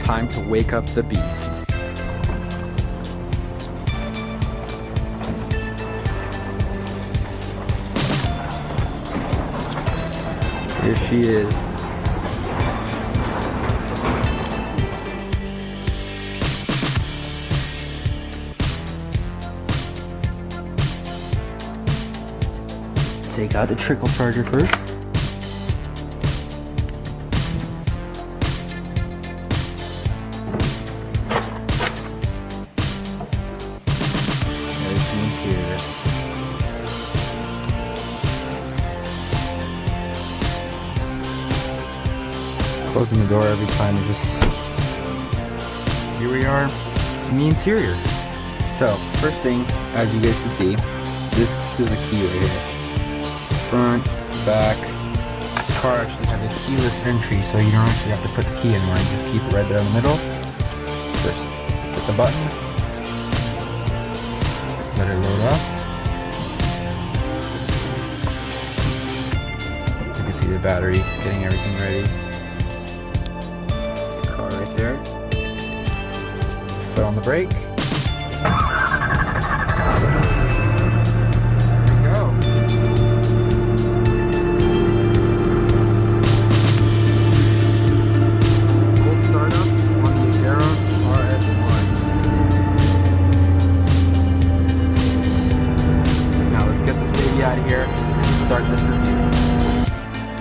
time to wake up the beast. Here she is. Take out the trickle charger first. There's the interior. Closing the door every time. Here we are in the interior. So first thing, as you guys can see, this is the key right here. Front, back. This car actually has a keyless entry, so you don't actually have to put the key anywhere. You just keep it right there in the middle. Just hit the button. Let it load up. You can see the battery getting everything ready. Car right there. Foot on the brake.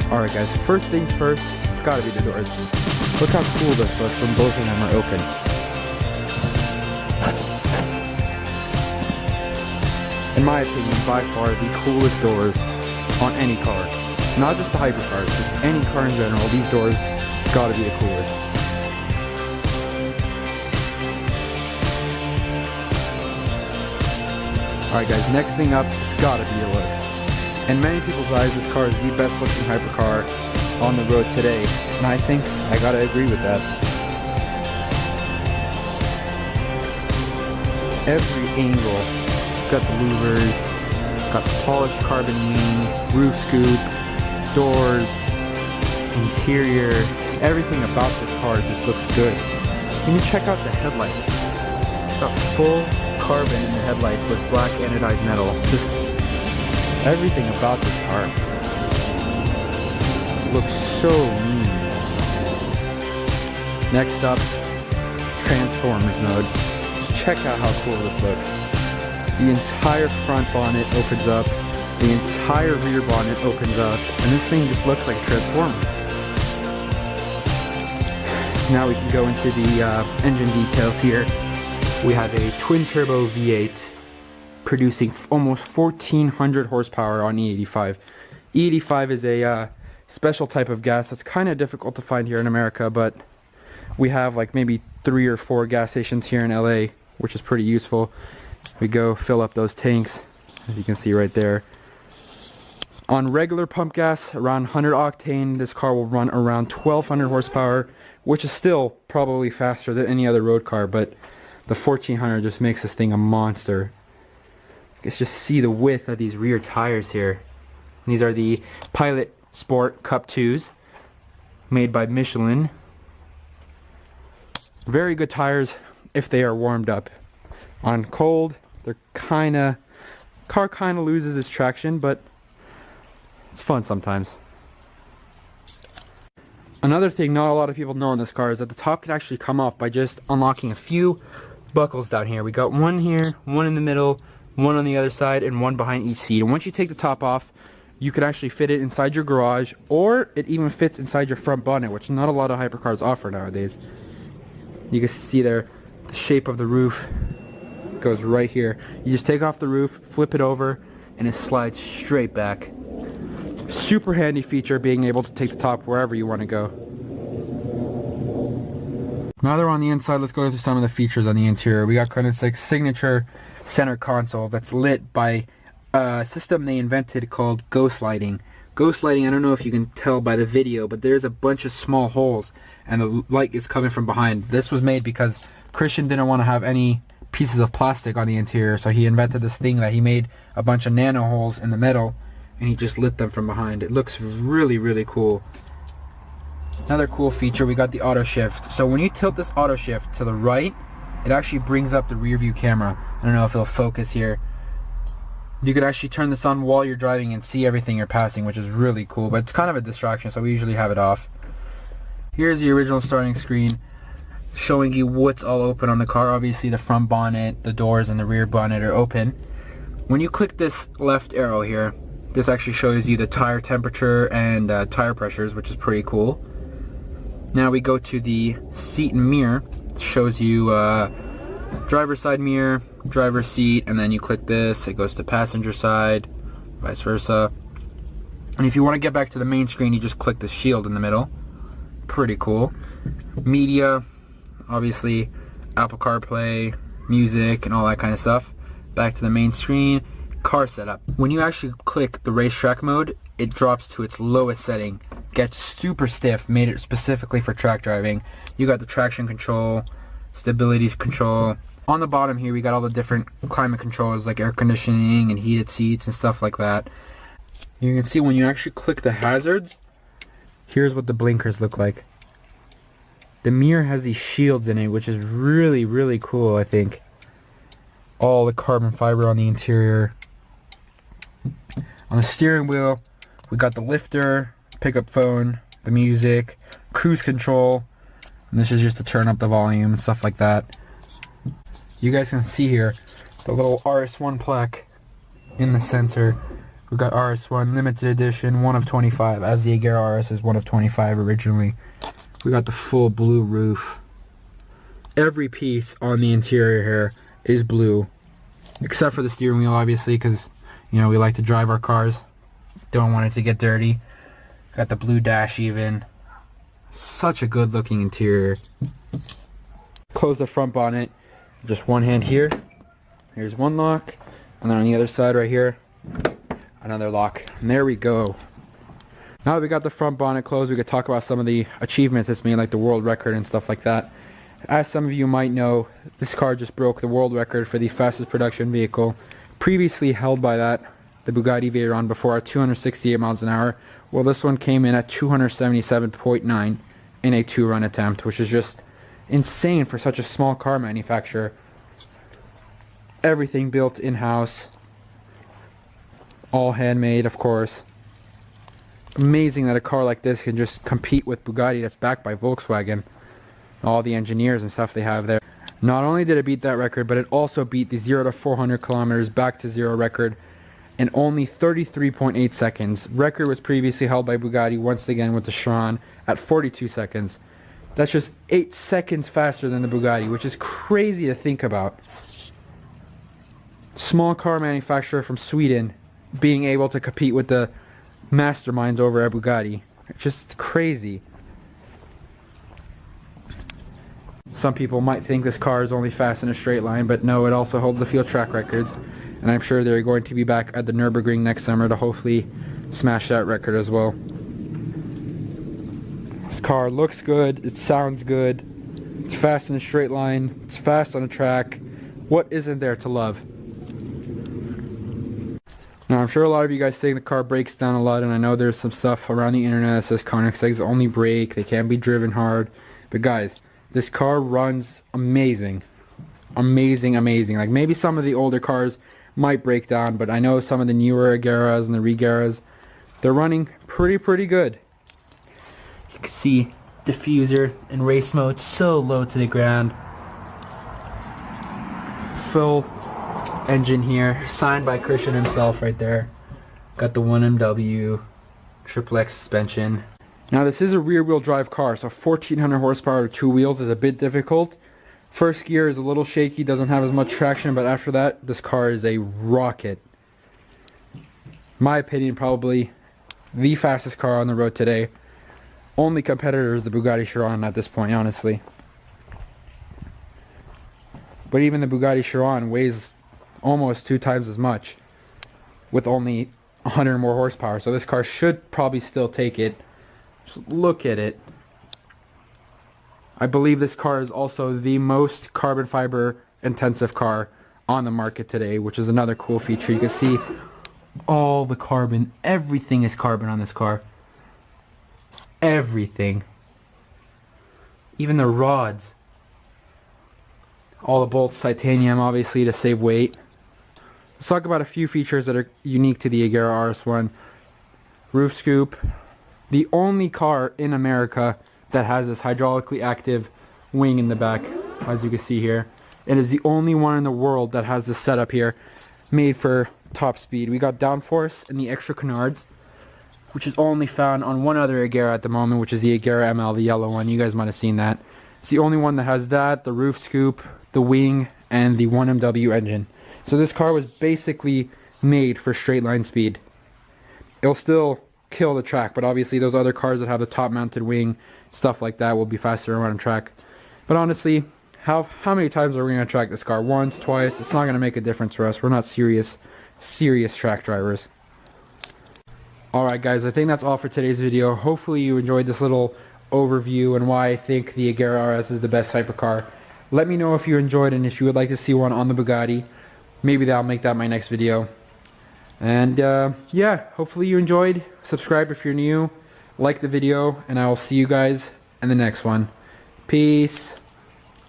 Alright guys, first things first, it's gotta be the doors. Look how cool this looks when both of them are open. In my opinion, by far the coolest doors on any car. Not just the hypercars, just any car in general, these doors gotta be the coolest. Alright guys, next thing up, it's gotta be the looks. In many people's eyes, this car is the best looking hypercar on the road today, and I think I gotta agree with that. Every angle, got the louvers, got the polished carbon wing, roof scoop, doors, interior, everything about this car just looks good. And you check out the headlights. Got full carbon in the headlights with black anodized metal. Just everything about this car looks so mean. Next up, Transformers mode. Just check out how cool this looks. The entire front bonnet opens up, the entire rear bonnet opens up, and this thing just looks like a Transformer. Now we can go into the engine details here. We have a twin turbo V8 producing almost 1400 horsepower on E85. E85 is a special type of gas that's kind of difficult to find here in America, but we have like maybe 3 or 4 gas stations here in LA, which is pretty useful. We go fill up those tanks, as you can see right there. On regular pump gas, around 100 octane, this car will run around 1200 horsepower, which is still probably faster than any other road car, but the 1400 just makes this thing a monster. Let's just see the width of these rear tires here. These are the Pilot Sport Cup 2s, made by Michelin. Very good tires if they are warmed up. On cold, car kinda loses its traction, but it's fun sometimes. Another thing not a lot of people know on this car is that the top can actually come off by just unlocking a few buckles down here. We got one here, one in the middle, one on the other side, and one behind each seat. And once you take the top off, you can actually fit it inside your garage, or it even fits inside your front bonnet, which not a lot of hypercars offer nowadays. You can see there the shape of the roof goes right here. You just take off the roof, flip it over, and it slides straight back. Super handy feature, being able to take the top wherever you want to go. Now that we're on the inside, let's go through some of the features on the interior. We got Koenigsegg's signature center console that's lit by a system they invented called ghost lighting. Ghost lighting, I don't know if you can tell by the video, but there's a bunch of small holes and the light is coming from behind. This was made because Christian didn't want to have any pieces of plastic on the interior, so he invented this thing that he made a bunch of nano holes in the metal and he just lit them from behind. It looks really, really cool. Another cool feature, we got the auto shift. So when you tilt this auto shift to the right, it actually brings up the rear view camera. I don't know if it'll focus here. You could actually turn this on while you're driving and see everything you're passing, which is really cool, but it's kind of a distraction, so we usually have it off. Here's the original starting screen showing you what's all open on the car. Obviously the front bonnet, the doors, and the rear bonnet are open. When you click this left arrow here, this actually shows you the tire temperature and tire pressures, which is pretty cool. Now we go to the seat and mirror. It shows you driver's side mirror, driver's seat, and then you click this, it goes to passenger side, vice versa. And if you want to get back to the main screen, you just click the shield in the middle. Pretty cool. Media, obviously Apple CarPlay, music, and all that kind of stuff. Back to the main screen. Car setup. When you actually click the racetrack mode, it drops to its lowest setting, gets super stiff, made it specifically for track driving. You got the traction control, stability control. On the bottom here we got all the different climate controls like air conditioning and heated seats and stuff like that. You can see when you actually click the hazards, here's what the blinkers look like. The mirror has these shields in it, which is really, really cool, I think. All the carbon fiber on the interior. On the steering wheel, we got the lifter, pickup phone, the music, cruise control, and this is just to turn up the volume and stuff like that. You guys can see here the little RS1 plaque in the center. We got RS1 limited edition, 1 of 25, as the Agera RS is 1 of 25 originally. We got the full blue roof. Every piece on the interior here is blue, except for the steering wheel, obviously, because you know we like to drive our cars. Don't want it to get dirty. Got the blue dash even. Such a good looking interior. Close the front bonnet. Just one hand here. Here's one lock. And then on the other side right here, another lock. And there we go. Now that we got the front bonnet closed, we could talk about some of the achievements it's made, like the world record and stuff like that. As some of you might know, this car just broke the world record for the fastest production vehicle, previously held by the Bugatti Veyron before at 268 miles an hour. Well, this one came in at 277.9 in a 2-run attempt, which is just insane for such a small car manufacturer. Everything built in-house, all handmade, of course. Amazing that a car like this can just compete with Bugatti that's backed by Volkswagen. All the engineers and stuff they have there. Not only did it beat that record, but it also beat the 0 to 400 kilometers back to zero record in only 33.8 seconds. Record was previously held by Bugatti once again with the Chiron at 42 seconds. That's just 8 seconds faster than the Bugatti, which is crazy to think about. Small car manufacturer from Sweden being able to compete with the masterminds over at Bugatti. It's just crazy. Some people might think this car is only fast in a straight line, but no, it also holds the field track records. And I'm sure they're going to be back at the Nürburgring next summer to hopefully smash that record as well. This car looks good, it sounds good, it's fast in a straight line, it's fast on a track. What isn't there to love? Now I'm sure a lot of you guys think the car breaks down a lot, and I know there's some stuff around the internet that says Koenigsegg's only brake, they can't be driven hard. But guys, this car runs amazing. Amazing, amazing. Like maybe some of the older cars might break down, but I know some of the newer Ageras and the Regeras, they're running pretty good. You can see diffuser in race mode so low to the ground. Full engine here, signed by Christian himself right there. Got the 1MW, triple X suspension. Now this is a rear wheel drive car, so 1400 horsepower with 2 wheels is a bit difficult. First gear is a little shaky, doesn't have as much traction, but after that, this car is a rocket. In my opinion, probably the fastest car on the road today. Only competitor is the Bugatti Chiron at this point, honestly. But even the Bugatti Chiron weighs almost 2 times as much with only 100 more horsepower, so this car should probably still take it. Just look at it. I believe this car is also the most carbon fiber intensive car on the market today, which is another cool feature. You can see all the carbon, everything is carbon on this car. Everything. Even the rods. All the bolts titanium, obviously, to save weight. Let's talk about a few features that are unique to the Agera RS1. Roof scoop. The only car in America that has this hydraulically active wing in the back, as you can see here. It is the only one in the world that has this setup here, made for top speed. We got downforce and the extra canards, which is only found on one other Agera at the moment, which is the Agera ML, the yellow one. You guys might have seen that. It's the only one that has that, the roof scoop, the wing, and the 1MW engine. So this car was basically made for straight line speed. It'll still kill the track, but obviously those other cars that have the top mounted wing, stuff like that, will be faster around track. But honestly, how many times are we going to track this car? Once, twice? It's not going to make a difference for us. We're not serious track drivers. Alright guys, I think that's all for today's video. Hopefully you enjoyed this little overview and why I think the Agera RS is the best hypercar. Let me know if you enjoyed and if you would like to see one on the Bugatti. Maybe I'll make that my next video. And yeah, hopefully you enjoyed. Subscribe if you're new. Like the video, and I will see you guys in the next one. Peace.